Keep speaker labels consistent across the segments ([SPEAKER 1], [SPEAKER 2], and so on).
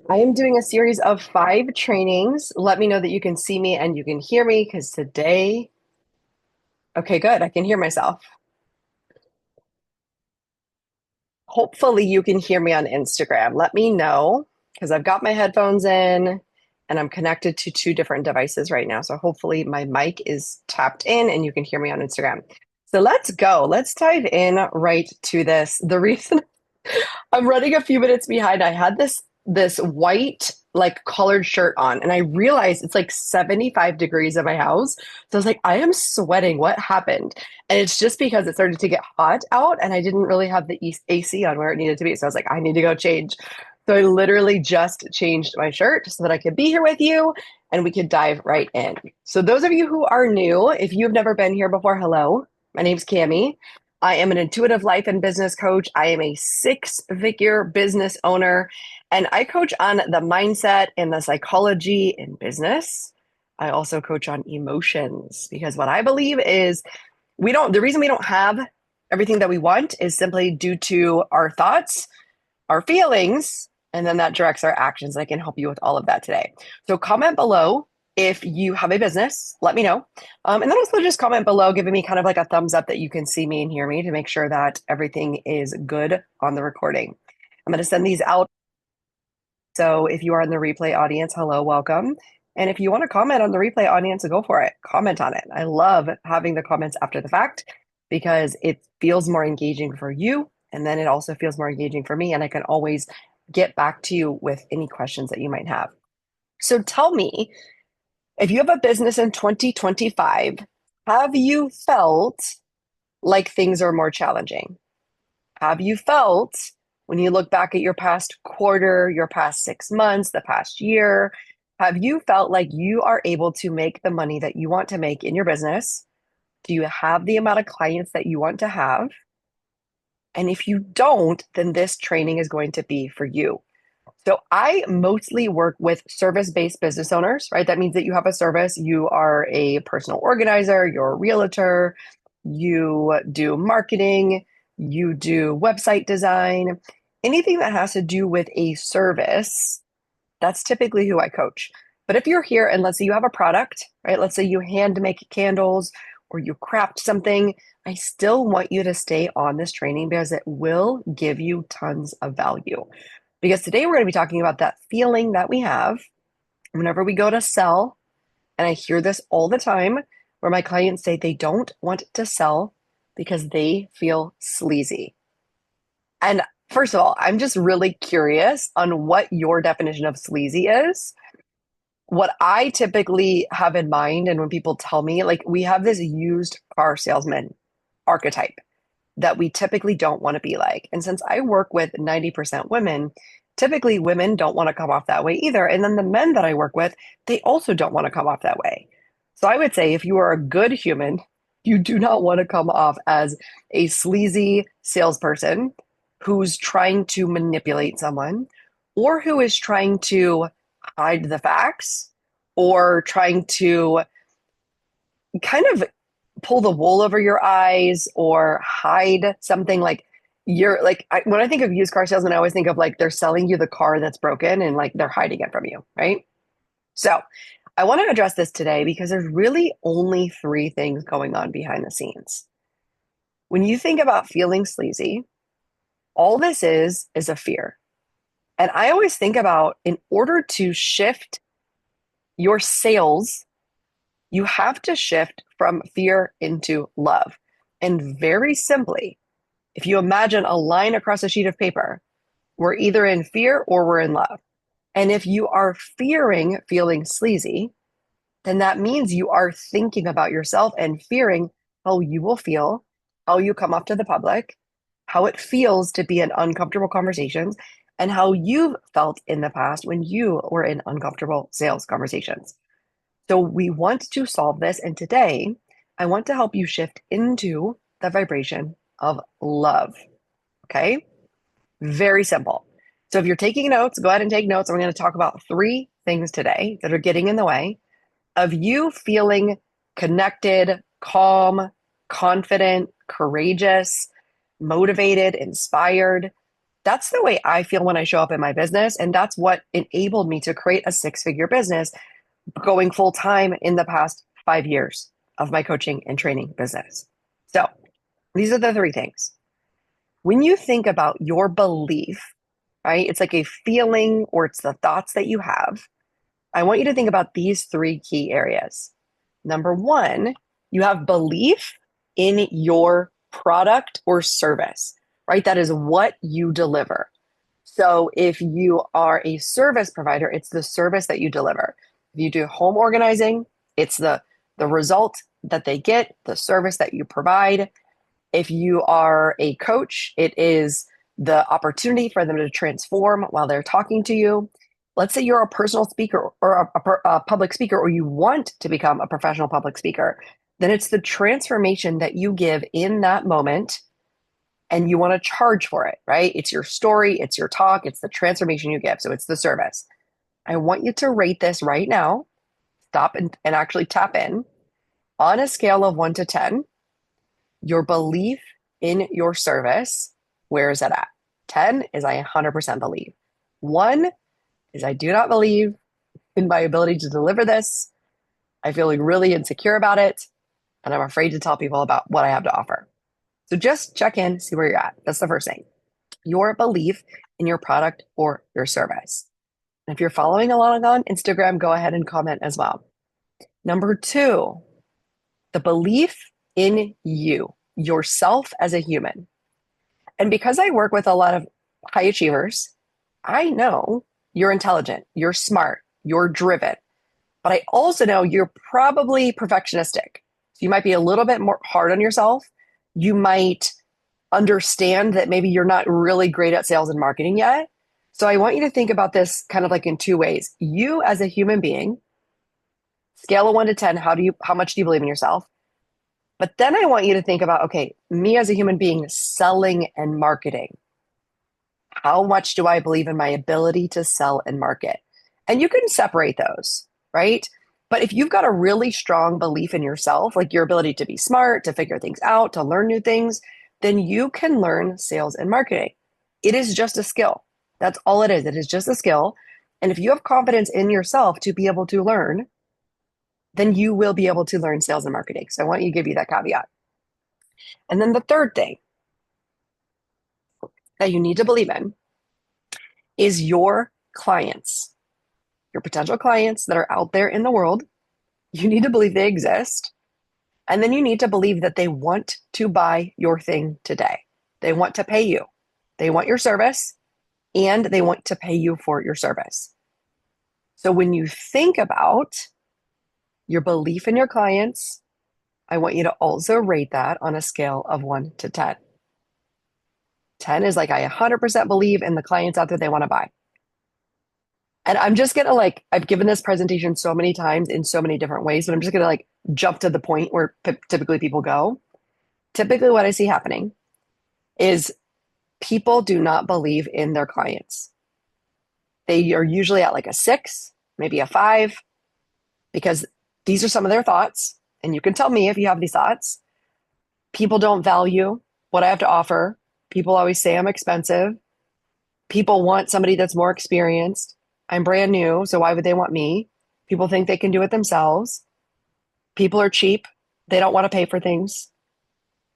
[SPEAKER 1] I am doing a series of 5 trainings. Let me know that you can see me and you can hear me because today, okay, good. I can hear myself. Hopefully, you can hear me on Instagram. Let me know because I've got my headphones in and I'm connected to 2 different devices right now. So hopefully, my mic is tapped in and you can hear me on Instagram. So let's go. Let's dive in right to this. The reason I'm running a few minutes behind. I had this white like collared shirt on and I realized it's like 75 degrees in my house. So I was like, I am sweating. What happened? And it's just because it started to get hot out and I didn't really have the AC on where it needed to be. So I was like, I need to go change. So I literally just changed my shirt so that I could be here with you and we could dive right in. So those of you who are new, if you've never been here before, hello. My name's Cami. I am an intuitive life and business coach. I am a 6-figure business owner, and I coach on the mindset and the psychology in business. I also coach on emotions because what I believe is the reason we don't have everything that we want is simply due to our thoughts, our feelings, and then that directs our actions. I can help you with all of that today. So comment below if you have a business, let me know. And then also just comment below, giving me kind of like a thumbs up that you can see me and hear me to make sure that everything is good on the recording. I'm going to send these out. So if you are in the replay audience, hello, welcome. And if you want to comment on the replay audience, go for it. Comment on it. I love having the comments after the fact because it feels more engaging for you. And then it also feels more engaging for me. And I can always get back to you with any questions that you might have. So tell me, if you have a business in 2025, have you felt like things are more challenging? Have you felt when you look back at your past quarter, your past 6 months, the past year, have you felt like you are able to make the money that you want to make in your business? Do you have the amount of clients that you want to have? And if you don't, then this training is going to be for you. So I mostly work with service-based business owners, right? That means that you have a service, you are a personal organizer, you're a realtor, you do marketing, you do website design, anything that has to do with a service, that's typically who I coach. But if you're here and let's say you have a product, right? Let's say you hand make candles or you craft something, I still want you to stay on this training because it will give you tons of value. Because today we're going to be talking about that feeling that we have whenever we go to sell. And I hear this all the time where my clients say they don't want to sell because they feel sleazy. And first of all, I'm just really curious on what your definition of sleazy is. What I typically have in mind, and when people tell me, like, we have this used car salesman archetype that we typically don't want to be like. And since I work with 90% women, typically women don't want to come off that way either. And then the men that I work with, they also don't want to come off that way. So I would say if you are a good human, you do not want to come off as a sleazy salesperson who's trying to manipulate someone or who is trying to hide the facts or trying to kind of pull the wool over your eyes or hide something like you're like when I think of used car salesman, I always think of like they're selling you the car that's broken and like they're hiding it from you, right? So I want to address this today because there's really only 3 things going on behind the scenes. When you think about feeling sleazy, all this is a fear. And I always think about in order to shift your sales, you have to shift from fear into love. And very simply, if you imagine a line across a sheet of paper, we're either in fear or we're in love. And if you are fearing feeling sleazy, then that means you are thinking about yourself and fearing how you will feel, how you come up to the public, how it feels to be in uncomfortable conversations, and how you've felt in the past when you were in uncomfortable sales conversations. So we want to solve this. And today, I want to help you shift into the vibration of love. Okay. Very simple. So if you're taking notes, go ahead and take notes. We're going to talk about 3 things today that are getting in the way of you feeling connected, calm, confident, courageous, motivated, inspired, That's the way I feel when I show up in my business. And that's what enabled me to create a six-figure business going full time in the past 5 years of my coaching and training business. So these are the three things. When you think about your belief, right? It's like a feeling or it's the thoughts that you have. I want you to think about these three key areas. Number one, you have belief in your product or service, right? That is what you deliver. So if you are a service provider, it's the service that you deliver. If you do home organizing, it's the result that they get, the service that you provide. If you are a coach, it is the opportunity for them to transform while they're talking to you. Let's say you're a personal speaker or a public speaker, or you want to become a professional public speaker, then it's the transformation that you give in that moment and you want to charge for it, right? It's your story, it's your talk, it's the transformation you give. So it's the service. I want you to rate this right now. Stop and actually tap in on a scale of 1 to 10. Your belief in your service, where is that at? 10 is I 100% believe. 1 is I do not believe in my ability to deliver this. I feel like really insecure about it, and I'm afraid to tell people about what I have to offer. So just check in, see where you're at. That's the first thing. Your belief in your product or your service. And if you're following along on Instagram, go ahead and comment as well. Number 2, the belief in you, yourself as a human. And because I work with a lot of high achievers, I know you're intelligent, you're smart, you're driven, but I also know you're probably perfectionistic. So you might be a little bit more hard on yourself. You might understand that maybe you're not really great at sales and marketing yet. So I want you to think about this kind of like in two ways. You as a human being, scale of 1 to 10, how much do you believe in yourself? But then I want you to think about, okay, me as a human being selling and marketing. How much do I believe in my ability to sell and market? And you can separate those, right? But if you've got a really strong belief in yourself, like your ability to be smart, to figure things out, to learn new things, then you can learn sales and marketing. It is just a skill. That's all it is. It is just a skill. And if you have confidence in yourself to be able to learn, then you will be able to learn sales and marketing. So I want you to give you that caveat. And then the third thing that you need to believe in is your clients, your potential clients that are out there in the world. You need to believe they exist. And then you need to believe that they want to buy your thing today. They want to pay you. They want your service and they want to pay you for your service. So when you think about your belief in your clients, I want you to also rate that on a scale of 1 to 10. 10 is like I 100% believe in the clients out there they want to buy. And I'm just going to I've given this presentation so many times in so many different ways, but I'm just going to jump to the point where typically people go. Typically what I see happening is people do not believe in their clients. They are usually at like a 6, maybe a 5, because these are some of their thoughts. And you can tell me if you have these thoughts. People don't value what I have to offer. People always say I'm expensive. People want somebody that's more experienced. I'm brand new, so why would they want me? People think they can do it themselves. People are cheap. They don't want to pay for things.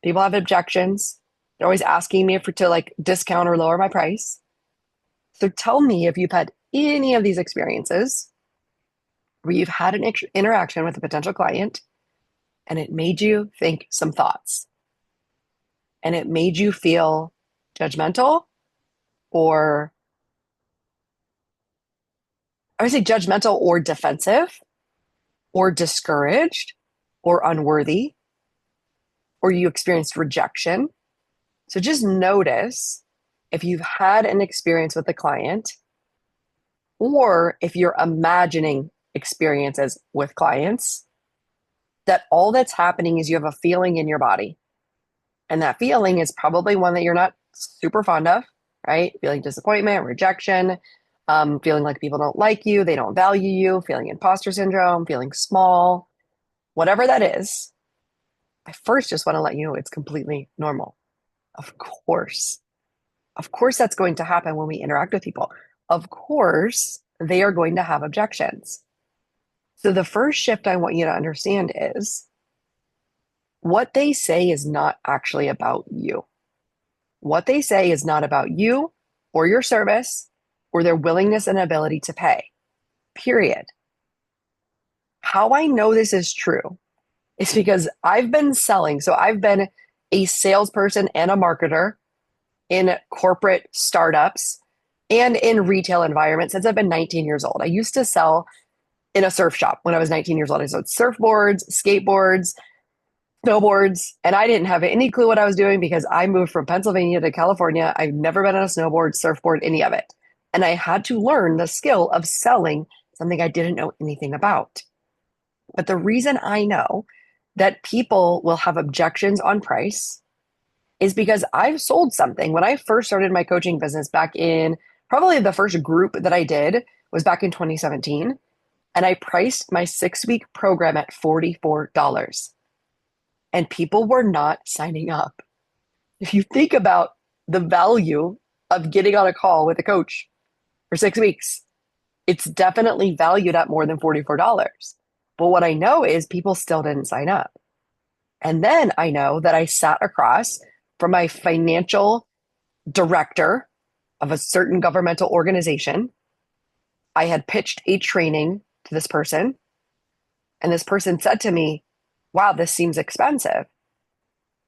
[SPEAKER 1] People have objections. They're always asking me to discount or lower my price. So tell me if you've had any of these experiences where you've had an interaction with a potential client and it made you think some thoughts and it made you feel judgmental, or I would say judgmental or defensive or discouraged or unworthy, or you experienced rejection. So just notice if you've had an experience with a client, or if you're imagining experiences with clients, that all that's happening is you have a feeling in your body. And that feeling is probably one that you're not super fond of, right? Feeling disappointment, rejection, feeling like people don't like you, they don't value you, feeling imposter syndrome, feeling small, whatever that is. I first just want to let you know it's completely normal. Of course, Of course, that's going to happen when we interact with people. Of course, they are going to have objections. So the first shift I want you to understand is what they say is not actually about you. What they say is not about you or your service or their willingness and ability to pay, period. How I know this is true is because I've been selling. So I've been a salesperson and a marketer in corporate startups and in retail environments since I've been 19 years old. I used to sell in a surf shop when I was 19 years old. I sold surfboards, skateboards, snowboards, and I didn't have any clue what I was doing because I moved from Pennsylvania to California. I've never been on a snowboard, surfboard, any of it. And I had to learn the skill of selling something I didn't know anything about. But the reason I know that people will have objections on price is because I've sold something. When I first started my coaching business back in probably the first group that I did was back in 2017. And I priced my 6-week program at $44. And people were not signing up. If you think about the value of getting on a call with a coach for 6 weeks, it's definitely valued at more than $44. But what I know is people still didn't sign up. And then I know that I sat across from my financial director of a certain governmental organization. I had pitched a training to this person, and this person said to me, wow, this seems expensive.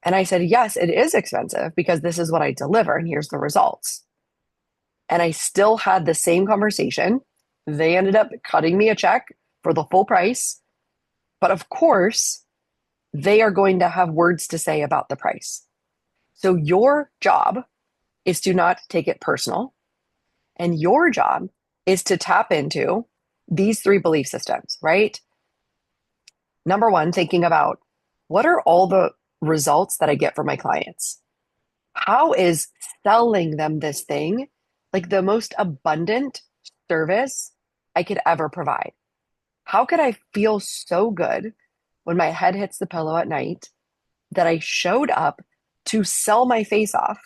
[SPEAKER 1] And I said, yes, it is expensive because this is what I deliver, and here's the results. And I still had the same conversation. They ended up cutting me a check for the full price. But of course, they are going to have words to say about the price. So your job is to not take it personal. And your job is to tap into these 3 belief systems, right? Number 1, thinking about what are all the results that I get from my clients? How is selling them this thing like the most abundant service I could ever provide? How could I feel so good when my head hits the pillow at night that I showed up to sell my face off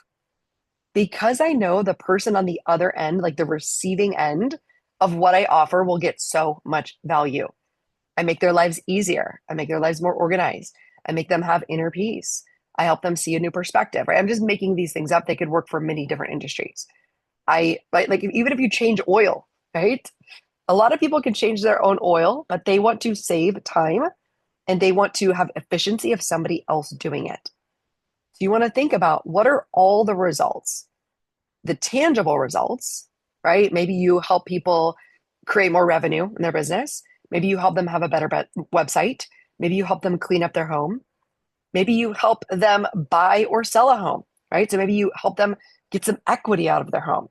[SPEAKER 1] because I know the person on the other end, like the receiving end of what I offer, will get so much value? I make their lives easier. I make their lives more organized. I make them have inner peace. I help them see a new perspective, right? I'm just making these things up. They could work for many different industries. Like even if you change oil, right? A lot of people can change their own oil, but they want to save time and they want to have efficiency of somebody else doing it. So you want to think about what are all the results, the tangible results, right? Maybe you help people create more revenue in their business. Maybe you help them have a better website. Maybe you help them clean up their home. Maybe you help them buy or sell a home, right? So maybe you help them get some equity out of their home.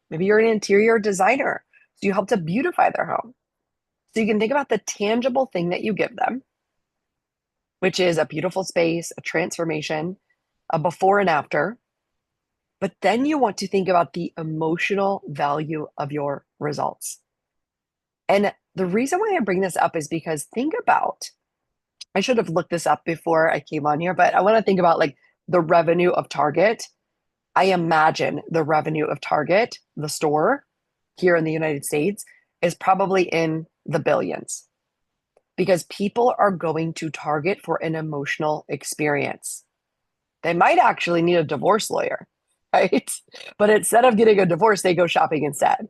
[SPEAKER 1] Maybe you're an interior designer, so you help to beautify their home. So you can think about the tangible thing that you give them, which is a beautiful space, a transformation, a before and after. But then you want to think about the emotional value of your results. And the reason why I bring this up is because think about, I should have looked this up before I came on here, but I want to think about like the revenue of Target. I imagine the revenue of Target, the store here in the United States, is probably in the billions because people are going to Target for an emotional experience. They might actually need a divorce lawyer, right? But instead of getting a divorce, they go shopping instead.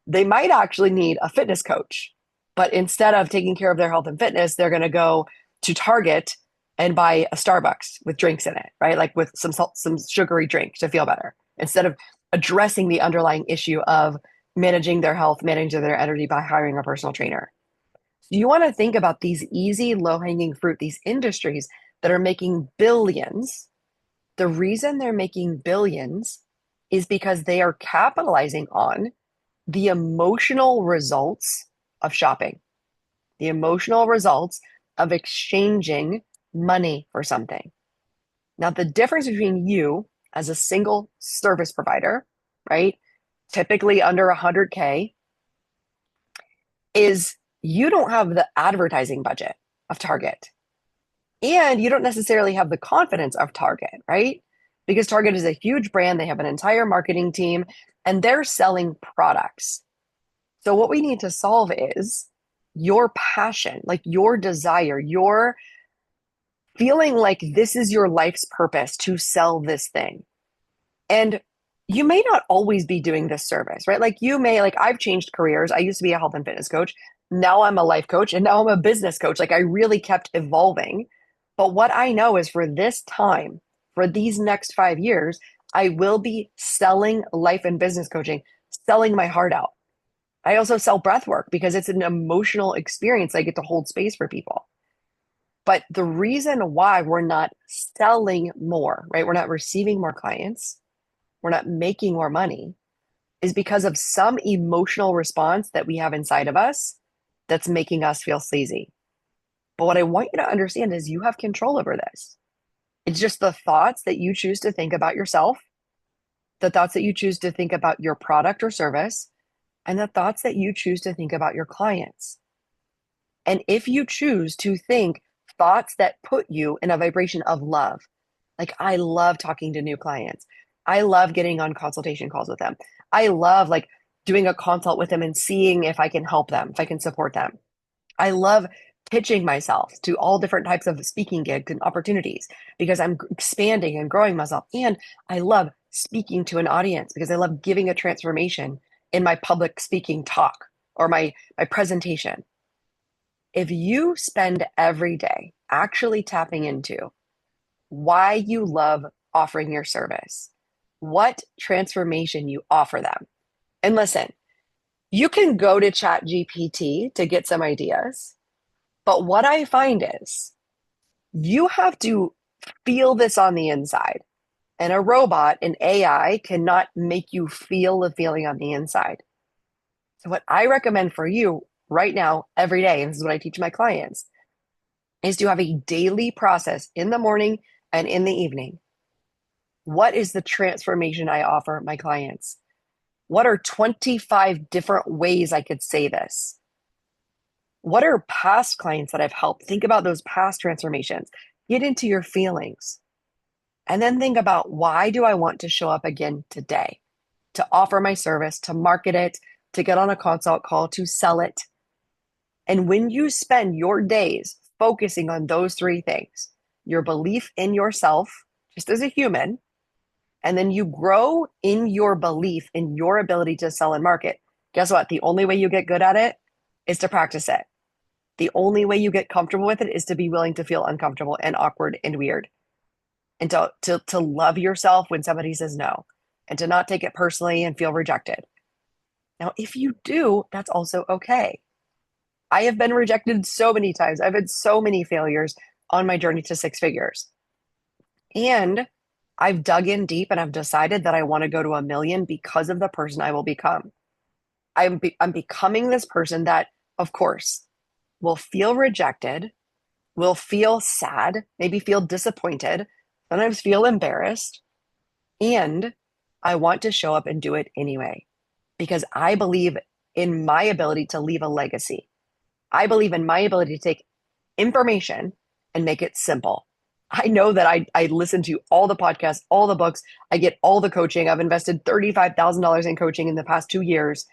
[SPEAKER 1] They might actually need a fitness coach, but instead of taking care of their health and fitness, they're going to go to Target and buy a Starbucks with drinks in it, right? Like with some salt, some sugary drink to feel better, instead of addressing the underlying issue of managing their health, managing their energy by hiring a personal trainer. You want to think about these easy, low-hanging fruit, these industries that are making billions. The reason they're making billions is because they are capitalizing on the emotional results of shopping, the emotional results of exchanging money for something. Now, the difference between you as a single service provider, right, typically under 100K, is you don't have the advertising budget of Target. And you don't necessarily have the confidence of Target, right? because Target is a huge brand. They have an entire marketing team and they're selling products. So what we need to solve is your passion, like your desire, your feeling like this is your life's purpose to sell this thing. And you may not always be doing this service, right? Like you may, like I've changed careers. I used to be a health and fitness coach. Now I'm a life coach and now I'm a business coach. Like I really kept evolving. But what I know is for this time, for these next 5 years, I will be selling life and business coaching, selling my heart out. I also sell breath work because it's an emotional experience. I get to hold space for people. But the reason why we're not selling more, right? We're not receiving more clients, we're not making more money is because of some emotional response that we have inside of us that's making us feel sleazy. But what I want you to understand is you have control over this. It's just the thoughts that you choose to think about yourself, the thoughts that you choose to think about your product or service, and the thoughts that you choose to think about your clients. And if you choose to think thoughts that put you in a vibration of love, like I love talking to new clients. I love getting on consultation calls with them. I love like doing a consult with them and seeing if I can help them, if I can support them. I love pitching myself to all different types of speaking gigs and opportunities because I'm expanding and growing myself. And I love speaking to an audience because I love giving a transformation in my public speaking talk or my presentation. If you spend every day actually tapping into why you love offering your service, what transformation you offer them. And listen, you can go to ChatGPT to get some ideas, but what I find is you have to feel this on the inside. And a robot, an AI, cannot make you feel the feeling on the inside. So, what I recommend for you right now, every day, and this is what I teach my clients, is to have a daily process in the morning and in the evening. What is the transformation I offer my clients? What are 25 different ways I could say this? What are past clients that I've helped? Think about those past transformations. Get into your feelings. And then think about why do I want to show up again today? To offer my service, to market it, to get on a consult call, to sell it. And when you spend your days focusing on those three things, your belief in yourself, just as a human, and then you grow in your belief in your ability to sell and market, guess what? The only way you get good at it is to practice it. The only way you get comfortable with it is to be willing to feel uncomfortable and awkward and weird. And to love yourself when somebody says no, and to not take it personally and feel rejected. Now, if you do, that's also okay. I have been rejected so many times. I've had so many failures on my journey to six figures. And I've dug in deep and I've decided that I want to go to 1 million because of the person I will become. I'm becoming this person that, of course, will feel rejected, will feel sad, maybe feel disappointed, sometimes feel embarrassed. And I want to show up and do it anyway because I believe in my ability to leave a legacy. I believe in my ability to take information and make it simple. I know that I listen to all the podcasts, all the books. I get all the coaching. I've invested $35,000 in coaching in the past 2 years.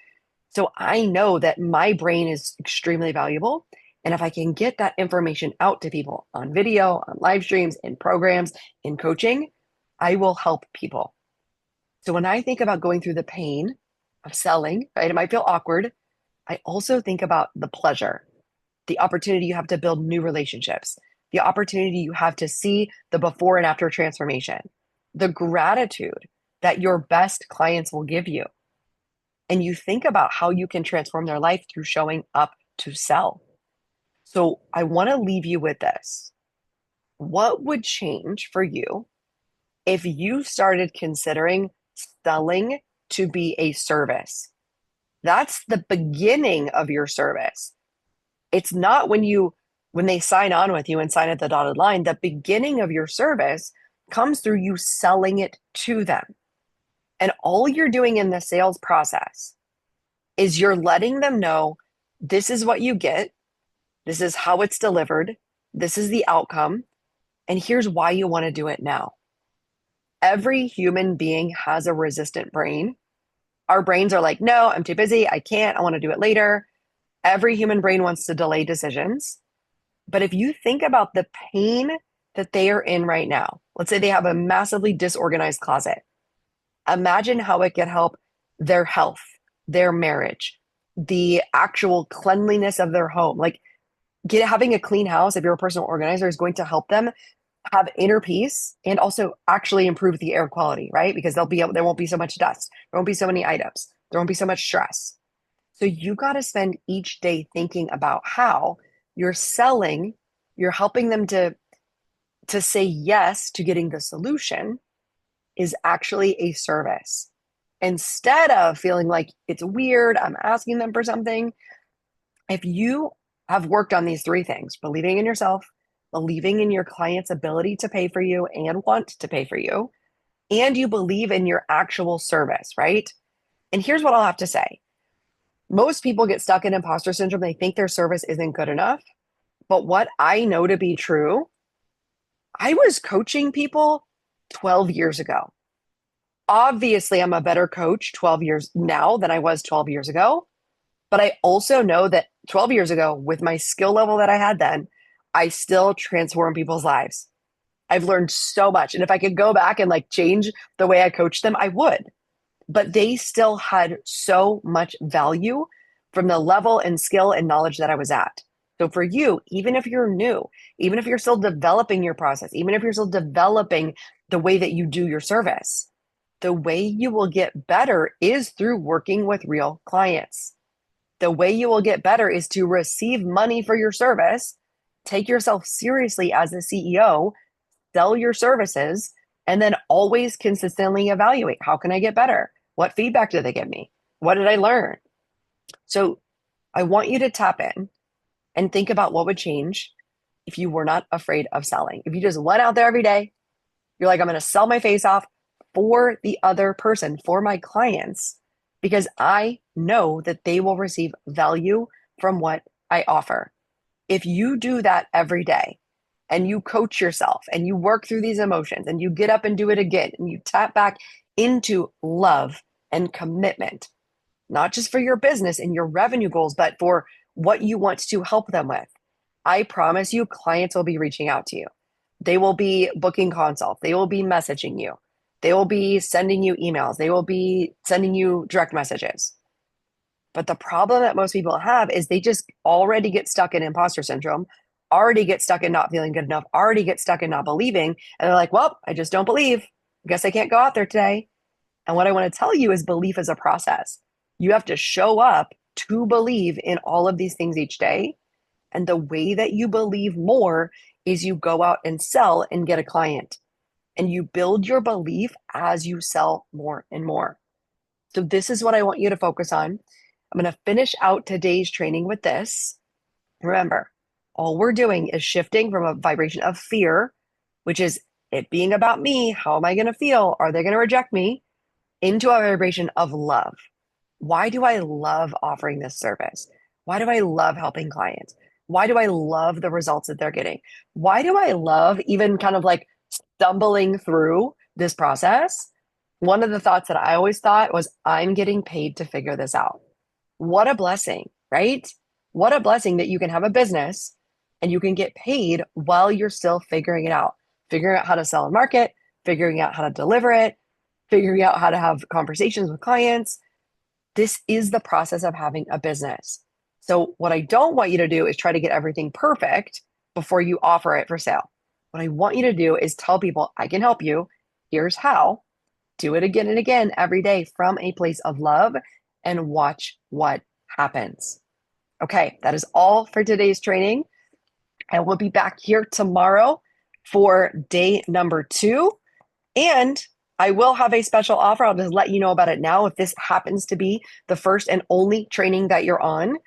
[SPEAKER 1] So I know that my brain is extremely valuable. And if I can get that information out to people on video, on live streams, in programs, in coaching, I will help people. So when I think about going through the pain of selling, right, it might feel awkward. I also think about the pleasure, the opportunity you have to build new relationships, the opportunity you have to see the before and after transformation, the gratitude that your best clients will give you. And you think about how you can transform their life through showing up to sell. So I want to leave you with this. What would change for you if you started considering selling to be a service? That's the beginning of your service. It's not when they sign on with you and sign at the dotted line. The beginning of your service comes through you selling it to them. And all you're doing in the sales process is you're letting them know this is what you get, this is how it's delivered, this is the outcome, and here's why you want to do it now. Every human being has a resistant brain. Our brains are like, no, I'm too busy. I can't. I want to do it later. Every human brain wants to delay decisions. But if you think about the pain that they are in right now, let's say they have a massively disorganized closet. Imagine how it could help their health, their marriage, the actual cleanliness of their home. Like having a clean house, if you're a personal organizer, is going to help them have inner peace and also actually improve the air quality, right? Because there won't be so much dust, there won't be so many items, there won't be so much stress. So you got to spend each day thinking about how you're selling, you're helping them to say yes to getting the solution is actually a service. Instead of feeling like it's weird, I'm asking them for something. If you have worked on these three things, believing in yourself, believing in your client's ability to pay for you and want to pay for you, and you believe in your actual service, right? And here's what I'll have to say. Most people get stuck in imposter syndrome. They think their service isn't good enough. But what I know to be true, I was coaching people 12 years ago. Obviously, I'm a better coach 12 years now than I was 12 years ago. But I also know that 12 years ago, with my skill level that I had then, I still transform people's lives. I've learned so much. And if I could go back and like change the way I coach them, I would. But they still had so much value from the level and skill and knowledge that I was at. So for you, even if you're new, even if you're still developing your process, even if you're still developing the way that you do your service, the way you will get better is through working with real clients. The way you will get better is to receive money for your service, take yourself seriously as a CEO, sell your services, and then always consistently evaluate. How can I get better? What feedback did they give me? What did I learn? So I want you to tap in and think about what would change if you were not afraid of selling. If you just went out there every day, you're like, I'm going to sell my face off for the other person, for my clients, because I know that they will receive value from what I offer. If you do that every day and you coach yourself and you work through these emotions and you get up and do it again and you tap back into love and commitment, not just for your business and your revenue goals, but for what you want to help them with, I promise you, clients will be reaching out to you. They will be booking consults. They will be messaging you. They will be sending you emails. They will be sending you direct messages. But the problem that most people have is they just already get stuck in imposter syndrome, already get stuck in not feeling good enough, already get stuck in not believing. And they're like, well, I just don't believe. I guess I can't go out there today. And what I want to tell you is belief is a process. You have to show up to believe in all of these things each day. And the way that you believe more is you go out and sell and get a client. And you build your belief as you sell more and more. So this is what I want you to focus on. I'm going to finish out today's training with this. Remember, all we're doing is shifting from a vibration of fear, which is it being about me. How am I going to feel? Are they going to reject me? Into a vibration of love. Why do I love offering this service? Why do I love helping clients? Why do I love the results that they're getting? Why do I love even kind of like stumbling through this process? One of the thoughts that I always thought was, I'm getting paid to figure this out. What a blessing, right? What a blessing that you can have a business and you can get paid while you're still figuring it out, figuring out how to sell and market, figuring out how to deliver it, figuring out how to have conversations with clients. This is the process of having a business. So what I don't want you to do is try to get everything perfect before you offer it for sale. What I want you to do is tell people, I can help you. Here's how. Do it again and again every day from a place of love and watch what happens. Okay, that is all for today's training. I will be back here tomorrow for day number 2. And I will have a special offer. I'll just let you know about it now. If this happens to be the first and only training that you're on,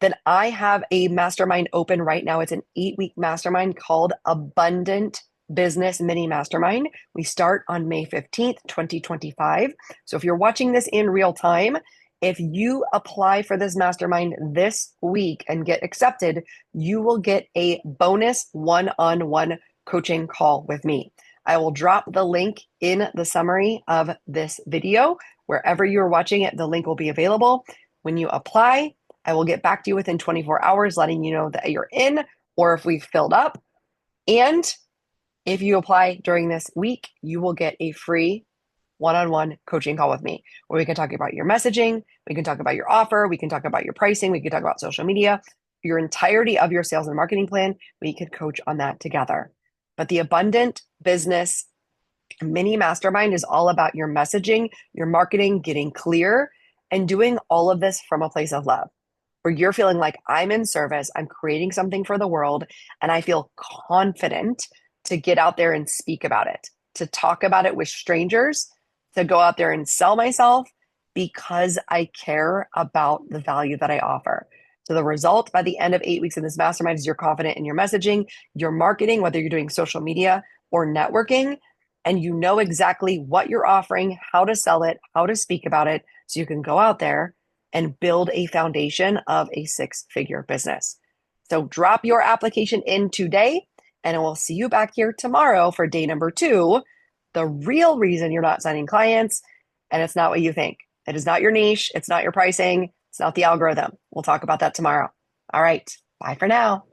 [SPEAKER 1] then I have a mastermind open right now. It's an 8-week mastermind called Abundant Business Mini-Mastermind. We start on May 15th, 2025. So if you're watching this in real time, if you apply for this mastermind this week and get accepted, you will get a bonus one-on-one coaching call with me. I will drop the link in the summary of this video. Wherever you're watching it, the link will be available. When you apply, I will get back to you within 24 hours, letting you know that you're in or if we've filled up. And if you apply during this week, you will get a free one-on-one coaching call with me where we can talk about your messaging, we can talk about your offer, we can talk about your pricing, we can talk about social media, your entirety of your sales and marketing plan. We could coach on that together. But the Abundant Business Mini-Mastermind is all about your messaging, your marketing, getting clear, and doing all of this from a place of love, where you're feeling like I'm in service, I'm creating something for the world, and I feel confident to get out there and speak about it, to talk about it with strangers, to go out there and sell myself because I care about the value that I offer. So the result by the end of 8 weeks in this mastermind is you're confident in your messaging, your marketing, whether you're doing social media or networking, and you know exactly what you're offering, how to sell it, how to speak about it, so you can go out there and build a foundation of a six-figure business. So drop your application in today, and I will see you back here tomorrow for day number 2. The real reason you're not signing clients, and it's not what you think. It is not your niche. It's not your pricing. It's not the algorithm. We'll talk about that tomorrow. All right. Bye for now.